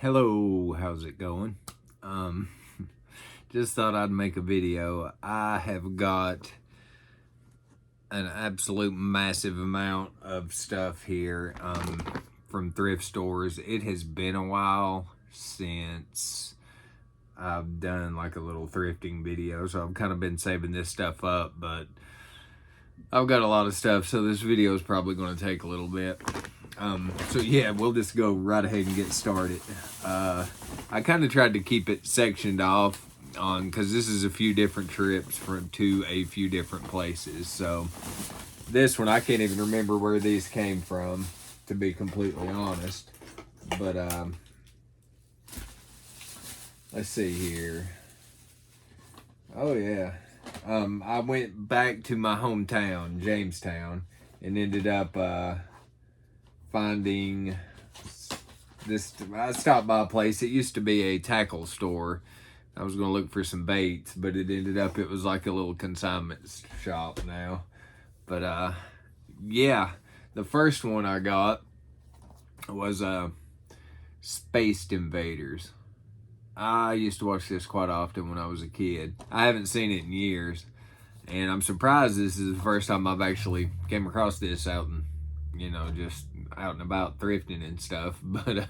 Hello, how's it going? Um, just thought I'd make a video. I have got an absolute massive amount of stuff here from thrift stores. It has been a while since I've done like a little thrifting video, so I've kind of been saving this stuff up, but I've got a lot of stuff, so this video is probably going to take a little bit. So yeah, we'll just go right ahead and get started. I kind of tried to keep it sectioned off because this is a few different trips to a few different places. So this one, I can't even remember where these came from, to be completely honest. But let's see here. Oh yeah. I went back to my hometown, Jamestown, and ended up finding this. I stopped by a place. It used to be a tackle store. I was going to look for some baits, but it ended up, it was like a little consignment shop now. But yeah, the first one I got was Spaced Invaders. I used to watch this quite often when I was a kid. I haven't seen it in years, and I'm surprised this is the first time I've actually came across this out in, just out and about thrifting and stuff. But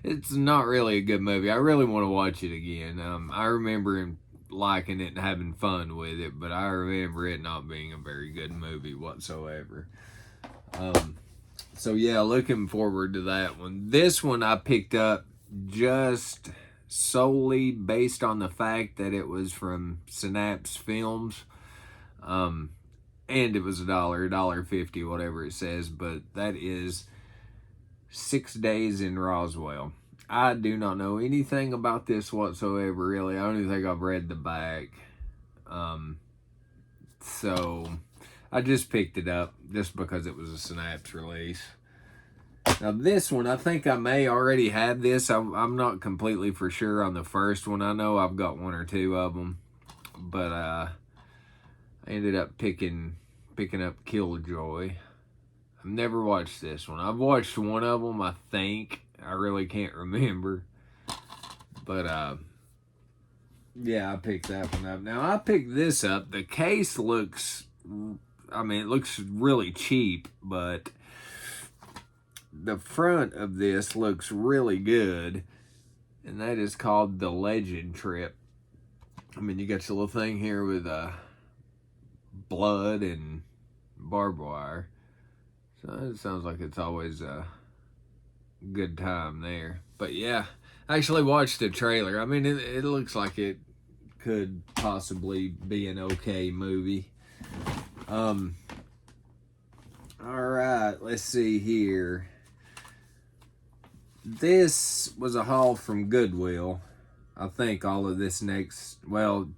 it's not really a good movie. I really want to watch it again. I remember liking it and having fun with it, but I remember it not being a very good movie whatsoever. So yeah, looking forward to that one. This one I picked up just solely based on the fact that it was from Synapse Films. And it was $1.50, whatever it says, but that is 6 Days in Roswell. I do not know anything about this whatsoever, really. I don't even think I've read the back. So I just picked it up just because it was a Synapse release. Now this one, I think I may already have this. I'm not completely for sure on the first one. I know I've got one or two of them, but I ended up picking up Killjoy. I've never watched this one. I've watched one of them, I think. I really can't remember. But yeah, I picked that one up. Now I picked this up. The case looks, it looks really cheap, but the front of this looks really good, and that is called the Legend Trip. You got your little thing here with blood and barbed wire, so it sounds like it's always a good time there. But yeah, I actually watched the trailer. It looks like it could possibly be an okay movie. All right, let's see here. This was a haul from Goodwill. I think all of this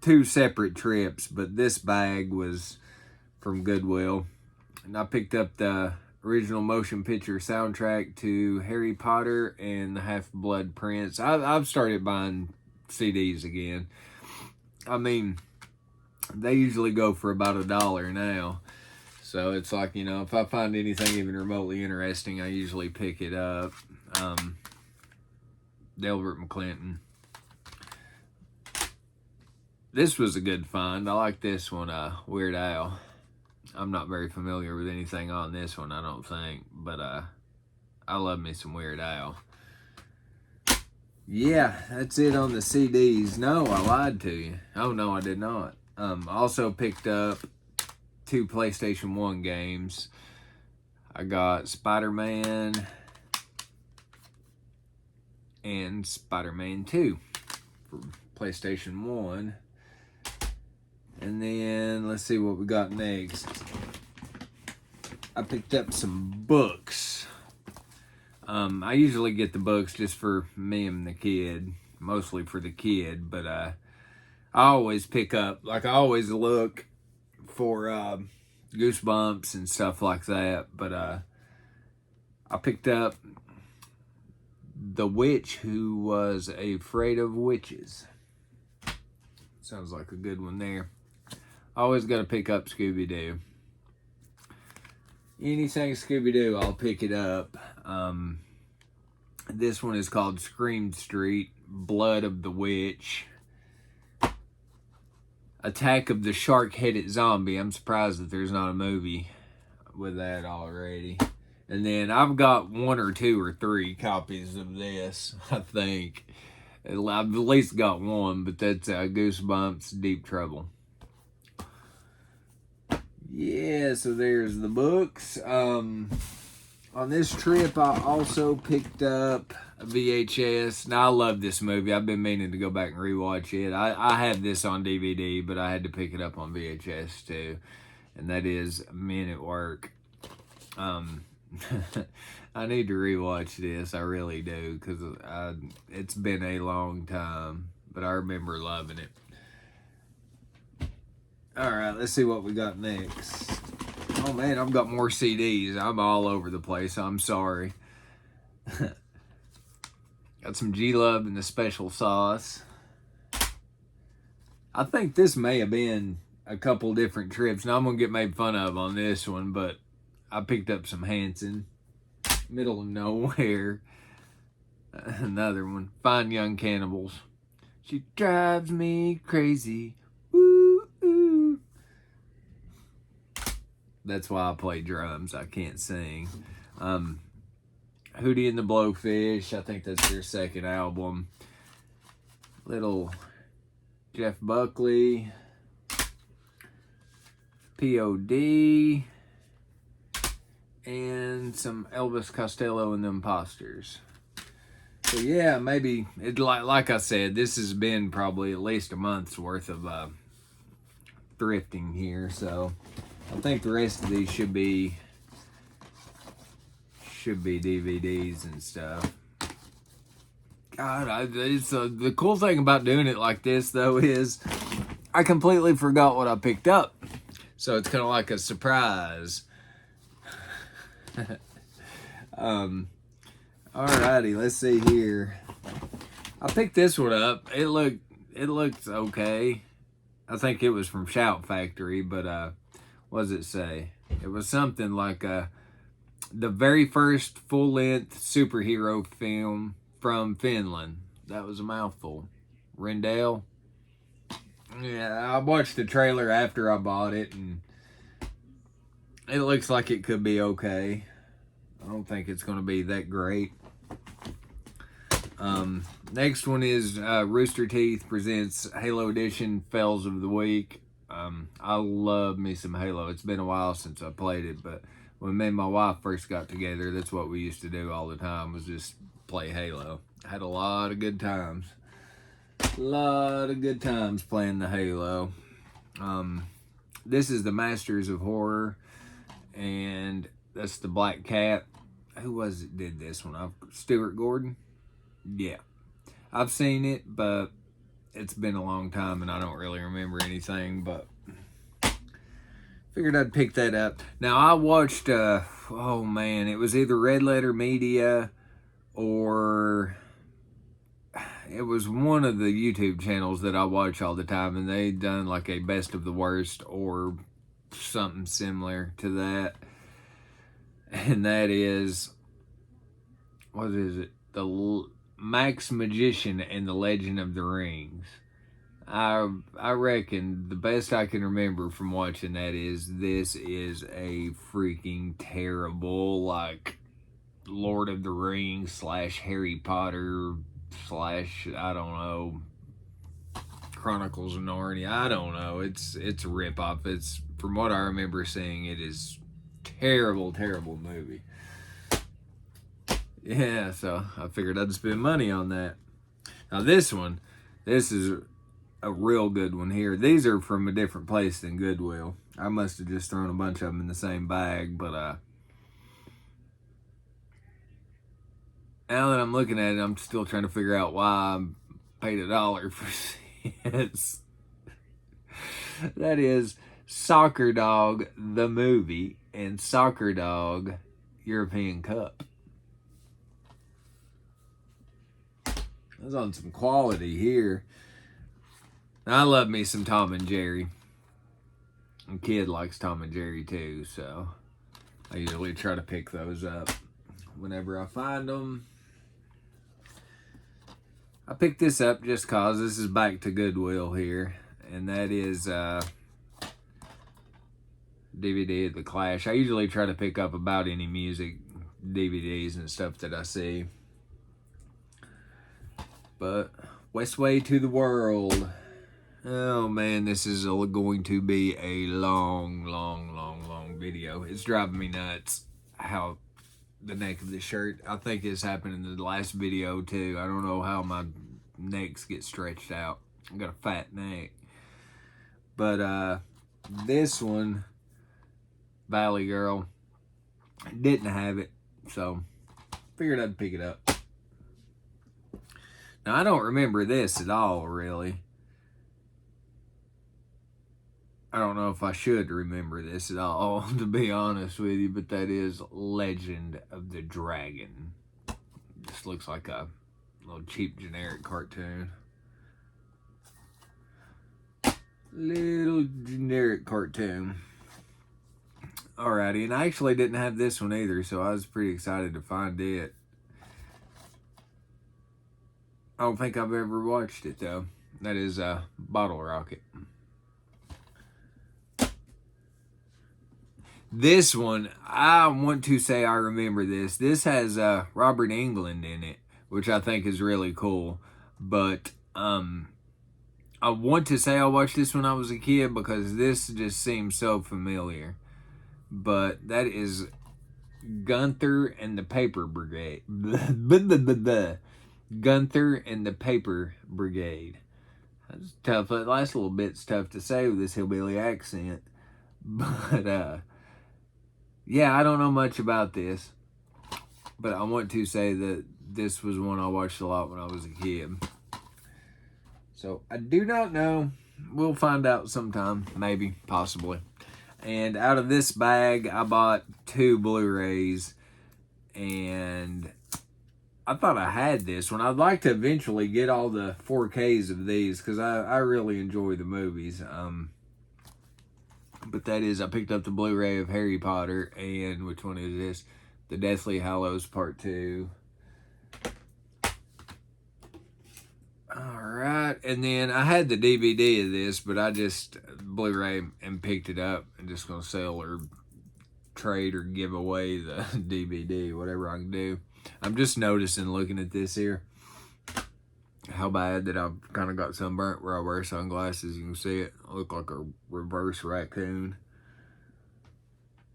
two separate trips, but this bag was from Goodwill. And I picked up the original motion picture soundtrack to Harry Potter and the Half-Blood Prince. I've started buying CDs again. They usually go for about $1 now. So it's like, if I find anything even remotely interesting, I usually pick it up. Delbert McClinton. This was a good find. I like this one, Weird Al. I'm not very familiar with anything on this one, I don't think. But I love me some Weird Al. Yeah, that's it on the CDs. No, I lied to you. Oh, no, I did not. Also picked up 2 PlayStation 1 games. I got Spider-Man and Spider-Man 2 for PlayStation 1. And then let's see what we got next. I picked up some books. I usually get the books just for me and the kid, mostly for the kid, but I always pick up, I always look for Goosebumps and stuff like that. But I picked up The Witch Who Was Afraid of Witches. Sounds like a good one there. Always got to pick up Scooby-Doo. Anything Scooby-Doo, I'll pick it up. This one is called Scream Street, Blood of the Witch. Attack of the Shark-Headed Zombie. I'm surprised that there's not a movie with that already. And then I've got 1 or 2 or 3 copies of this, I think. I've at least got 1, but that's Goosebumps, Deep Trouble. Yeah, so there's the books. On this trip, I also picked up a VHS. Now, I love this movie. I've been meaning to go back and rewatch it. I had this on DVD, but I had to pick it up on VHS too. And that is Men at Work. I need to rewatch this. I really do, because it's been a long time, but I remember loving it. All right, let's see what we got next. Oh man, I've got more CDs. I'm all over the place. I'm sorry. Got some G-Love and the Special Sauce. I think this may have been a couple different trips. Now I'm gonna get made fun of on this one, but I picked up some Hanson, Middle of Nowhere. Another one, Fine Young Cannibals. She drives me crazy. Woo-oo. That's why I play drums. I can't sing. Hootie and the Blowfish. I think that's their second album. Little Jeff Buckley. P.O.D. And some Elvis Costello and the Imposters. So yeah, maybe it like I said, this has been probably at least a month's worth of thrifting here. So I think the rest of these should be DVDs and stuff. God, the cool thing about doing it like this though is I completely forgot what I picked up. So it's kind of like a surprise. Alrighty, let's see here. I picked this one up. It looked okay. I think it was from Shout Factory, but what does it say? It was something like the very first full-length superhero film from Finland. That was a mouthful. Rendell. Yeah, I watched the trailer after I bought it, and it looks like it could be okay. I don't think it's going to be that great. Next one is Rooster Teeth presents Halo Edition Fails of the Week. I love me some Halo. It's been a while since I played it, but when me and my wife first got together, that's what we used to do all the time, was just play Halo. I had a lot of good times. Playing the Halo. This is the Masters of Horror, and that's the Black Cat. Who was it did this one? Stuart Gordon? Yeah. I've seen it, but it's been a long time and I don't really remember anything, but figured I'd pick that up. Now I watched, it was either Red Letter Media or it was one of the YouTube channels that I watch all the time, and they done like a best of the worst or something similar to that. And that is, what is it? The Max Magician and the Legend of the Rings. I reckon the best I can remember from watching that is this is a freaking terrible, like, Lord of the Rings / Harry Potter / I don't know, Chronicles of Narnia. I don't know. It's a ripoff. It's, from what I remember seeing, it is terrible movie. Yeah, so I figured I'd spend money on that. Now this is a real good one here. These are from a different place than Goodwill. I must have just thrown a bunch of them in the same bag, but now that I'm looking at it, I'm still trying to figure out why I paid $1 for this. That is Soccer Dog, the movie, and Soccer Dog European Cup. That's on some quality here. Now, I love me some Tom and Jerry. My kid likes Tom and Jerry too, so I usually try to pick those up whenever I find them. I picked this up just cause this is back to Goodwill here, and that is DVD of The Clash. I usually try to pick up about any music DVDs and stuff that I see. But Westway to the World. Oh man, this is going to be a long video. It's driving me nuts how the neck of the shirt. I think this happened in the last video too. I don't know how my necks get stretched out. I got a fat neck. But this one, Valley Girl, didn't have it, so figured I'd pick it up. Now I don't remember this at all, really. I don't know if I should remember this at all, to be honest with you, but that is Legend of the Dragon. This looks like a little cheap generic cartoon. Little generic cartoon. Alrighty, and I actually didn't have this one either, so I was pretty excited to find it. I don't think I've ever watched it though. That is Bottle Rocket. This one, I want to say I remember this. This has Robert Englund in it, which I think is really cool. But I want to say I watched this when I was a kid because this just seems so familiar. But that is Gunther and the Paper Brigade. Gunther and the Paper Brigade. That's tough. The last little bit's tough to say with this hillbilly accent. But yeah, I don't know much about this, but I want to say that this was one I watched a lot when I was a kid. So I do not know. We'll find out sometime, maybe, possibly. And out of this bag, I bought 2 Blu-rays, and I thought I had this one. I'd like to eventually get all the 4Ks of these because I really enjoy the movies. But that is, I picked up the Blu-ray of Harry Potter, and which one is this? The Deathly Hallows Part 2. Alright, and then I had the DVD of this, but I just Blu-ray and picked it up. I'm just going to sell or trade or give away the DVD, whatever I can do. I'm just noticing, looking at this here, how bad that I've kind of got sunburnt where I wear sunglasses. You can see it. I look like a reverse raccoon.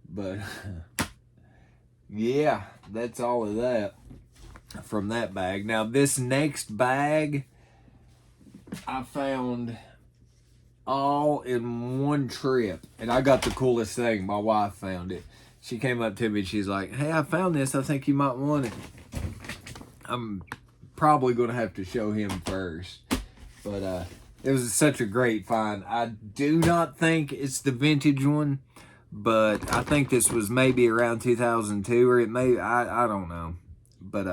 But yeah, that's all of that from that bag. Now this next bag I found all in one trip, and I got the coolest thing. My wife found it. She came up to me and she's like, "Hey, I found this. I think you might want it." I'm probably going to have to show him first, but it was such a great find. I do not think it's the vintage one, but I think this was maybe around 2002, or it may, I don't know, but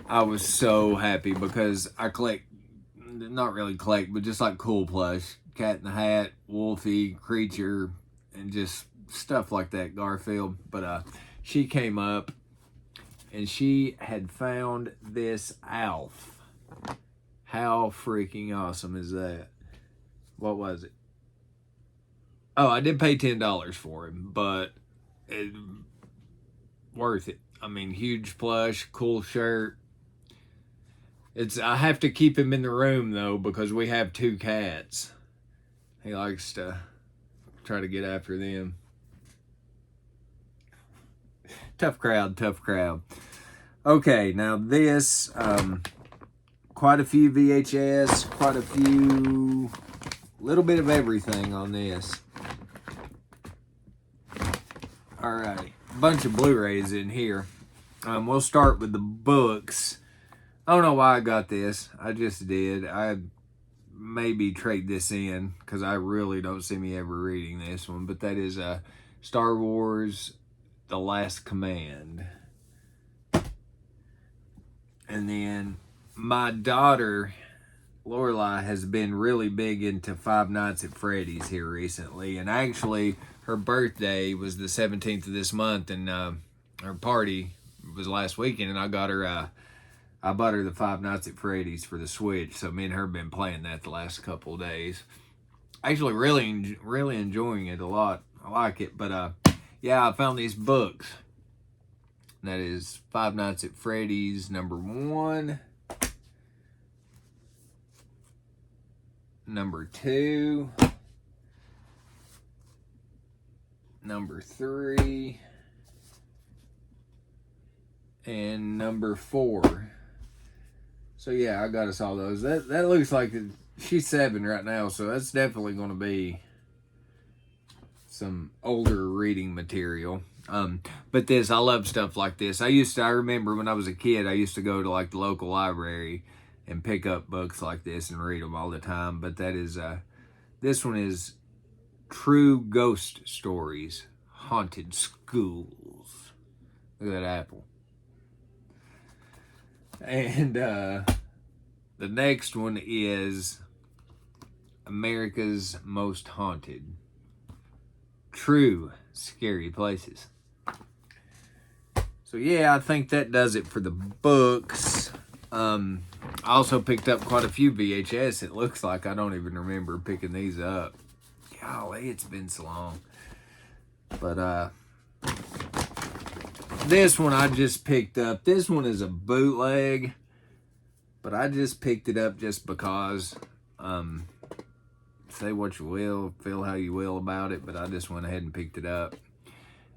I was so happy because I collect, not really collect, but just like cool plush, Cat in the Hat, Wolfie, Creature, and just stuff like that, Garfield. But she came up and she had found this Alf. How freaking awesome is that? What was it? Oh, I did pay $10 for him, but it worth it. I mean, huge plush, cool shirt. I have to keep him in the room though because we have 2 cats. He likes to try to get after them. Tough crowd, tough crowd. Okay, now this, quite a few VHS, quite a few, little bit of everything on this. Alrighty, bunch of Blu-rays in here. We'll start with the books. I don't know why I got this. I just did. I maybe trade this in because I really don't see me ever reading this one. But that is Star Wars The Last Command. And then my daughter, Lorelai, has been really big into Five Nights at Freddy's here recently. And actually, her birthday was the 17th of this month. And her party was last weekend. And I got her I bought her the Five Nights at Freddy's for the Switch, so me and her have been playing that the last couple of days. Actually, really enjoying it a lot. I like it, but yeah, I found these books. That is Five Nights at Freddy's #1, #2, #3, and #4. So yeah, I got us all those. That looks like she's 7 right now, so that's definitely going to be some older reading material. But this, I love stuff like this. I remember when I was a kid, I used to go to like the local library and pick up books like this and read them all the time. But that is, this one is True Ghost Stories, Haunted Schools. Look at that apple. And the next one is America's Most Haunted, True Scary Places. So yeah, I think that does it for the books. I also picked up quite a few VHS. It looks like I don't even remember picking these up. Golly, it's been so long. But this one I just picked up. This one is a bootleg, but I just picked it up just because. Say what you will, feel how you will about it, but I just went ahead and picked it up.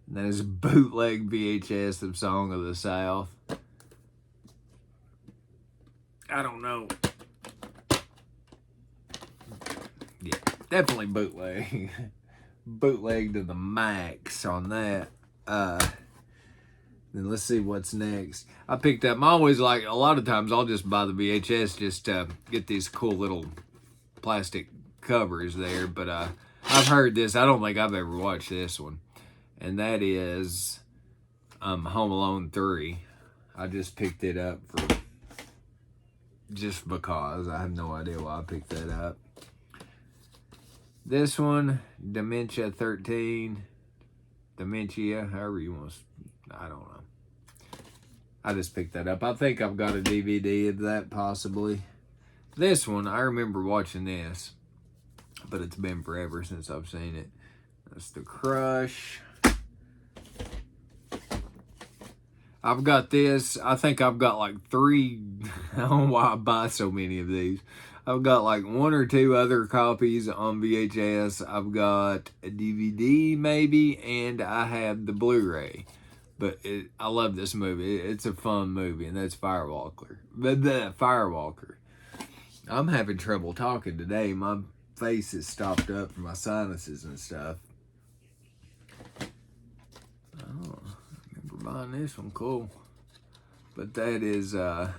And that is a bootleg VHS of Song of the South. I don't know. Yeah, definitely bootleg. Bootleg to the max on that. Then let's see what's next. I picked up, I always like, a lot of times I'll just buy the VHS just to get these cool little plastic covers there. But I've heard this. I don't think I've ever watched this one. And that is Home Alone 3. I just picked it up for just because. I have no idea why I picked that up. This one, Dementia 13. Dementia, however you want to, I don't know. I just picked that up. I think I've got a DVD of that, possibly. This one, I remember watching this, but it's been forever since I've seen it. That's The Crush. I've got this. I think I've got like 3. I don't know why I buy so many of these. I've got like 1 or 2 other copies on VHS. I've got a DVD maybe, and I have the Blu-ray. But I love this movie. It's a fun movie, and that's Firewalker. Firewalker. I'm having trouble talking today. My face is stopped up from my sinuses and stuff. Oh, I remember buying this one. Cool. But that is, I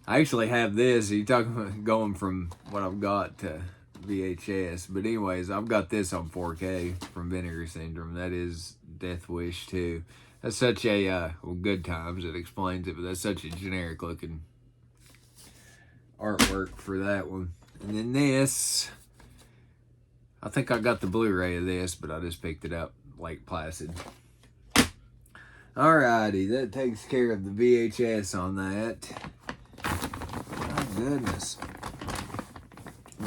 actually have this. You talking about going from what I've got to VHS. But anyways, I've got this on 4K from Vinegar Syndrome. That is Death Wish 2. That's such a, well, Good Times, it explains it, but that's such a generic looking artwork for that one. And then this, I think I got the Blu-ray of this, but I just picked it up, Lake Placid. Alrighty, that takes care of the VHS on that. My goodness.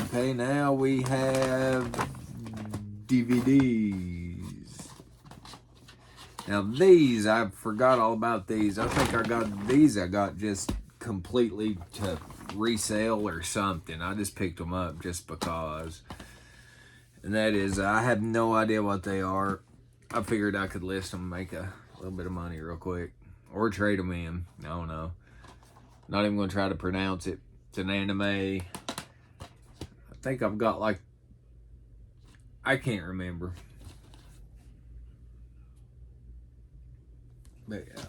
Okay, now we have DVDs. Now these, I forgot all about these. I think I got just completely to resale or something. I just picked them up just because. And that is, I have no idea what they are. I figured I could list them, make a little bit of money real quick. Or trade them in. I don't know. Not even going to try to pronounce it. It's an anime. I think I've got like, I can't remember. But yeah.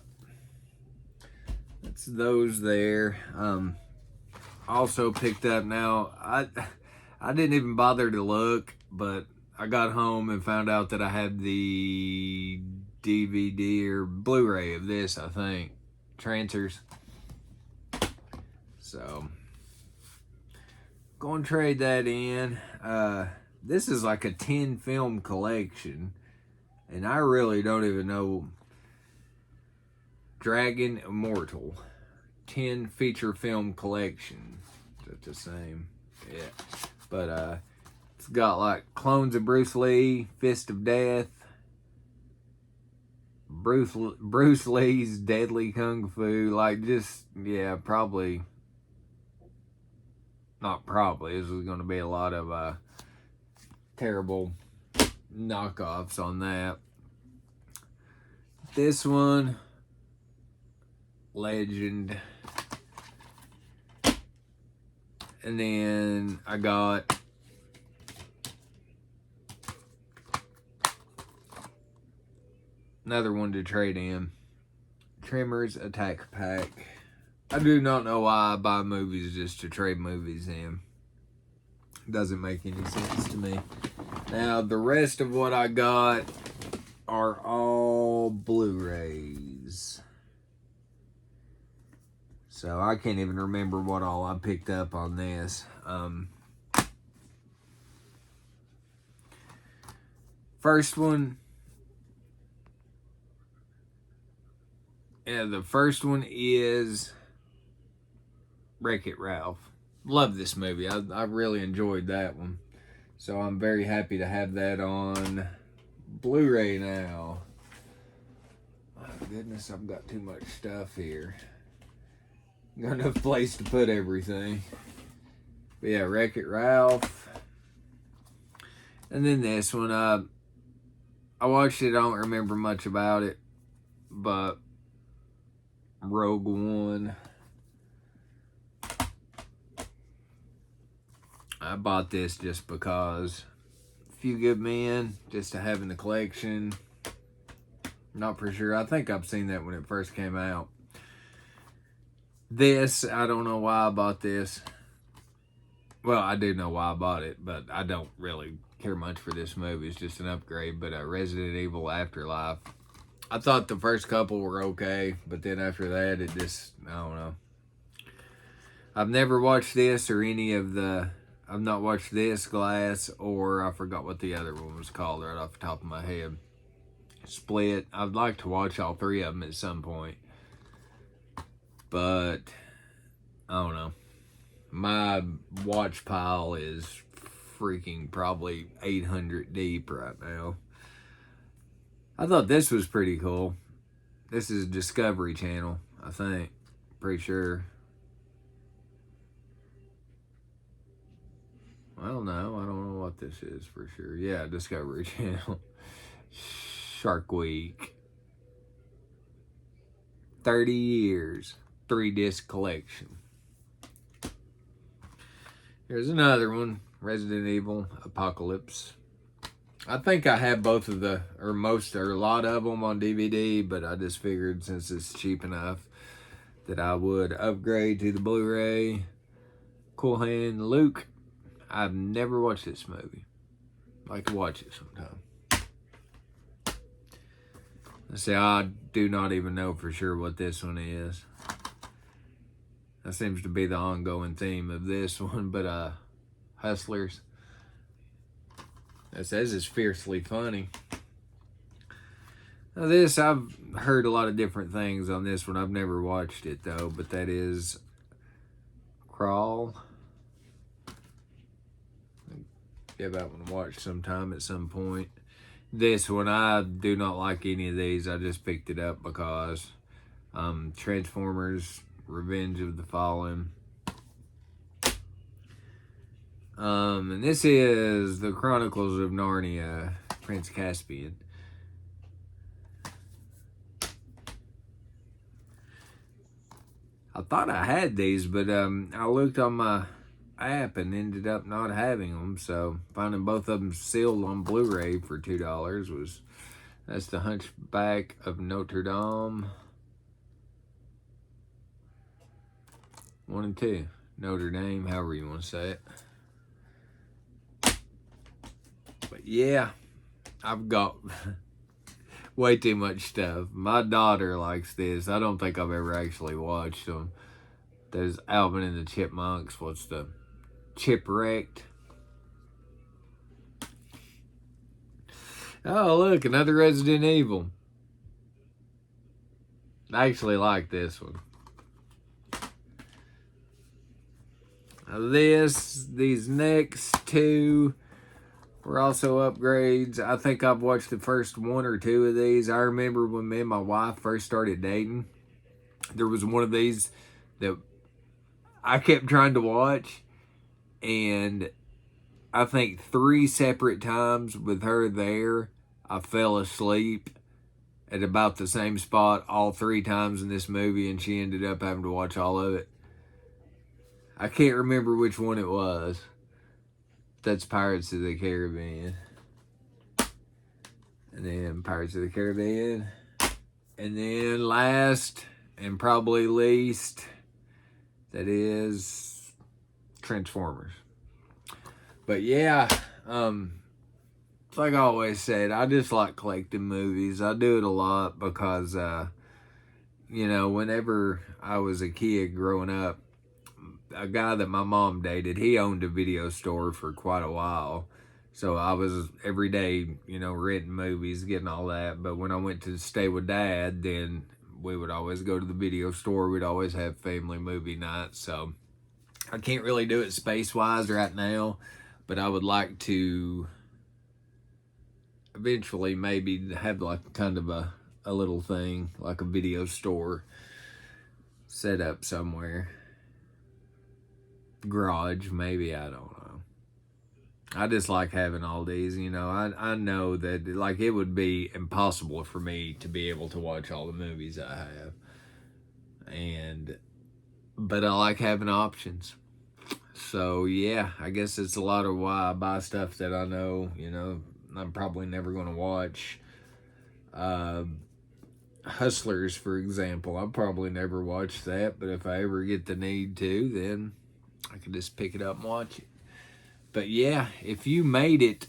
That's those there. Also picked up now, I didn't even bother to look, but I got home and found out that I had the DVD or Blu-ray of this, I think. Trancers. So, going to trade that in. This is like a 10 film collection, and I really don't even know. Dragon Immortal 10 feature film collection. Is that the same? Yeah. But it's got like clones of Bruce Lee, Fist of Death, Bruce Lee's Deadly Kung Fu. Like, just, yeah, probably, not probably, this is going to be a lot of terrible knockoffs on that. This one, Legend. And then I got another one to trade in. Tremors Attack Pack. I do not know why I buy movies just to trade movies in. Doesn't make any sense to me. Now, the rest of what I got are all Blu-rays. So I can't even remember what all I picked up on this. First one. Yeah, the first one is Wreck-It Ralph. Love this movie. I really enjoyed that one. So I'm very happy to have that on Blu-ray now. My goodness, I've got too much stuff here. Got enough place to put everything. But yeah, Wreck-It Ralph. And then this one, I watched it, I don't remember much about it. But Rogue One. I bought this just because. A Few Good Men, just to have in the collection. Not for sure. I think I've seen that when it first came out. This, I don't know why I bought this. Well, I do know why I bought it, but I don't really care much for this movie. It's just an upgrade. But Resident Evil Afterlife. I thought the first couple were okay, but then after that, it just, I don't know. I've never watched this or any of the, I've not watched this, Glass, or I forgot what the other one was called right off the top of my head. Split. I'd like to watch all three of them at some point. But, I don't know. My watch pile is freaking probably 800 deep right now. I thought this was pretty cool. This is Discovery Channel, I think. Pretty sure. I don't know. I don't know what this is for sure. Yeah, Discovery Channel. Shark Week. 30 years. 3-disc collection. Here's another one. Resident Evil Apocalypse. I think I have both of the, or most, or a lot of them on DVD, but I just figured since it's cheap enough that I would upgrade to the Blu-ray. Cool Hand Luke. I've never watched this movie. I'd like to watch it sometime. Let's see, I do not even know for sure what this one is. That seems to be the ongoing theme of this one, but Hustlers. It says it's fiercely funny. Now this, I've heard a lot of different things on this one. I've never watched it though, but that is Crawl. Give that one a watch sometime at some point. This one, I do not like any of these. I just picked it up because Transformers Revenge of the Fallen. And this is the Chronicles of Narnia, Prince Caspian. I thought I had these, but I looked on my app and ended up not having them. So finding both of them sealed on Blu-ray for $2 that's the Hunchback of Notre Dame. 1 and 2. Notre Dame, however you want to say it. But yeah, I've got way too much stuff. My daughter likes this. I don't think I've ever actually watched them. There's Alvin and the Chipmunks. What's the Chipwrecked? Oh, look, another Resident Evil. I actually like this one. These next two were also upgrades. I think I've watched the first one or two of these. I remember when me and my wife first started dating, there was one of these that I kept trying to watch, and I think 3 separate times with her there, I fell asleep at about the same spot all 3 times in this movie, and she ended up having to watch all of it. I can't remember which one it was. That's Pirates of the Caribbean. And then Pirates of the Caribbean. And then last and probably least, that is Transformers. But yeah, like I always said, I just like collecting movies. I do it a lot because, you know, whenever I was a kid growing up, a guy that my mom dated, he owned a video store for quite a while. So I was every day, you know, renting movies, getting all that. But when I went to stay with Dad, then we would always go to the video store. We'd always have family movie nights. So I can't really do it space-wise right now, but I would like to eventually maybe have like kind of a little thing, like a video store set up somewhere. Garage, maybe, I don't know. I just like having all these, you know. I know that like it would be impossible for me to be able to watch all the movies I have. But I like having options. So yeah, I guess it's a lot of why I buy stuff that I know, you know, I'm probably never going to watch. Hustlers, for example, I'll probably never watch that, but if I ever get the need to, then I can just pick it up and watch it. But yeah, if you made it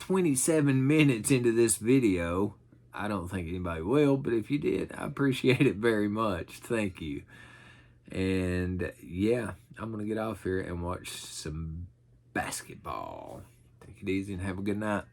27 minutes into this video, I don't think anybody will, but if you did, I appreciate it very much. Thank you. And yeah, I'm going to get off here and watch some basketball. Take it easy and have a good night.